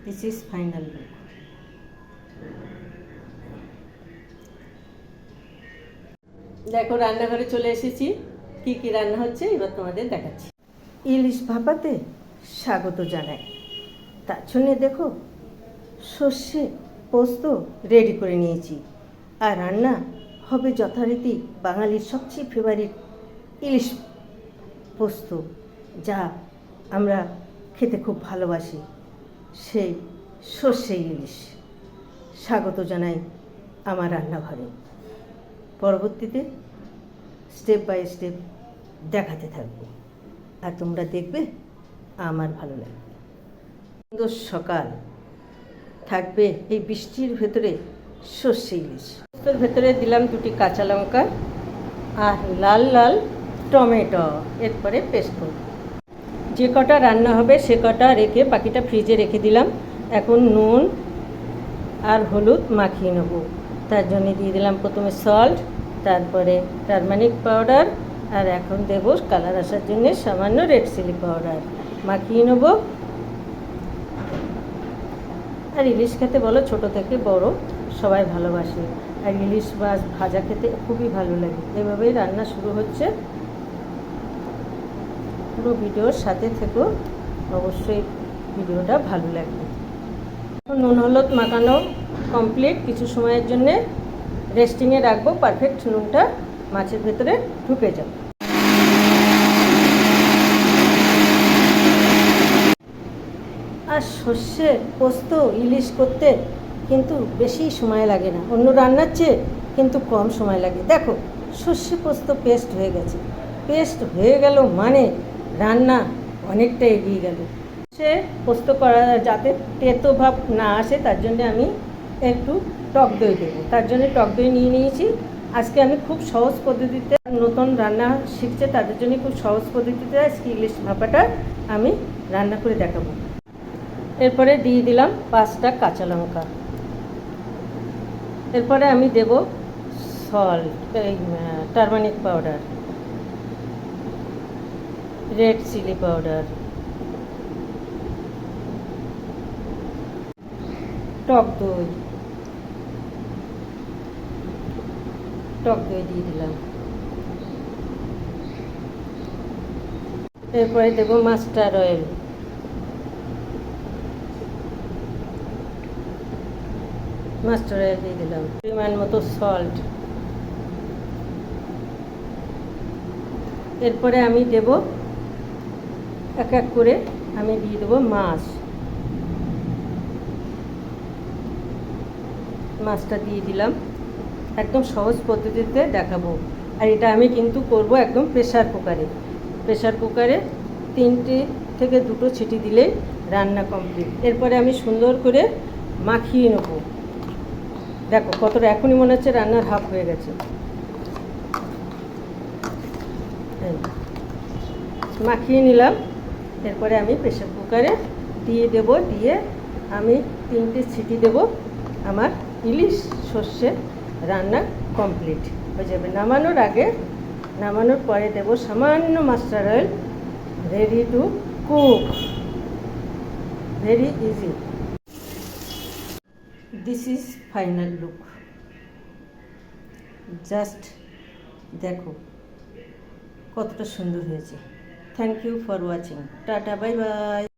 This is final look. দেখো রান্নাঘরে চলে এসেছি, কি কি রান্না হচ্ছে এবার তোমাদের দেখাচ্ছি। ইলিশ ভাপাতে স্বাগত জানাই। তার জন্যে দেখো সর্ষে পোস্ত রেডি করে নিয়েছি, আর রান্না হবে যথারীতি বাঙালির সবচেয়ে ফেভারিট ইলিশ পোস্ত, যা আমরা খেতে খুব ভালোবাসি, সেই সর্ষে ইলিশ। স্বাগত জানাই আমার রান্নাঘরে। পরবর্তীতে স্টেপ বাই স্টেপ দেখাতে থাকবো, আর তোমরা দেখবে আমার ভালো লাগবে। সুন্দর সকাল থাকবে এই বৃষ্টির ভেতরে সর্ষে ইলিশ। পোস্তর ভেতরে দিলাম 2টি কাঁচা লঙ্কা আর লাল লাল টমেটো, এরপরে পেস্ট করব। যে কটা রান্না হবে সে কটা রেখে বাকিটা ফ্রিজে রেখে দিলাম। এখন নুন আর হলুদ মাখিয়ে নেব। তার জন্য দিয়ে দিলাম প্রথমে সল্ট, তারপরে টারমারিক পাউডার, আর এখন দেব কালার আসার জন্য সামান্য রেড চিলি পাউডার। মাখিয়ে নেব। আর ইলিশ খেতে বলো ছোটো থেকে বড় সবাই ভালোবাসে, আর ইলিশ মাছ ভাজা খেতে খুবই ভালো লাগে। এভাবেই রান্না শুরু হচ্ছে। পুরো ভিডিওর সাথে থেকো, অবশ্যই ভিডিওটা ভালো লাগবে। নুন হলুদ মাখানো কমপ্লিট। কিছু সময়ের জন্যে রেস্টিংয়ে রাখবো, পারফেক্ট নুনটা মাছের ভেতরে ঢুকে যাবে। আর সর্ষে পোস্ত ইলিশ করতে কিন্তু বেশি সময় লাগে না, অন্য রান্নার চেয়ে কিন্তু কম সময় লাগে। দেখো সর্ষে পোস্ত পেস্ট হয়ে গেছে। পেস্ট হয়ে গেল মানে রান্না অনেকটা এগিয়ে গেল। সে পোস্ত করা যাতে তেতো ভাব না আসে, তার জন্য আমি একটু টক দই দেবো। তার জন্য টক দই নিয়ে নিয়েছি। আজকে আমি খুব সহজ পদ্ধতিতে, নতুন রান্না শিখছে তাদের জন্য খুব সহজ পদ্ধতিতে আজকে ইলিশ ভাপাটা আমি রান্না করে দেখাবো। এরপরে দিয়ে দিলাম 5টা কাঁচা লঙ্কা। এরপরে আমি দেব salt, turmeric powder, red chilli powder, টক দই দিয়ে দিলাম। এরপরে দেব মাস্টার্ড অয়েল, দিয়ে দিলাম। পরিমাণ মতো সল্ট। এরপরে আমি দেব এক এক করে আমি দিয়ে দেবো মাছটা দিয়ে দিলাম। একদম সহজ পদ্ধতিতে দেখাবো। আর এটা আমি কিন্তু করব একদম প্রেসার কুকারে 3টে থেকে 2টো ছিটি দিলেই রান্না কমপ্লিট। এরপরে আমি সুন্দর করে মাখিয়ে নেব। দেখো কতটা, এখনই মনে হচ্ছে রান্নার হাফ হয়ে গেছে। মাখিয়ে নিলাম। এরপরে আমি প্রেসার কুকারে দিয়ে দেব, দিয়ে আমি 3টে ছিটি দেব। আমার ইলিশ সর্ষে রান্না কমপ্লিট হয়ে যাবে। নামানোর পরে দেব সামান্য mustard oil. Ready to cook, very easy. This is final look. Just দেখো কতটা সুন্দর হয়েছে। Thank you for watching. Tata, bye by.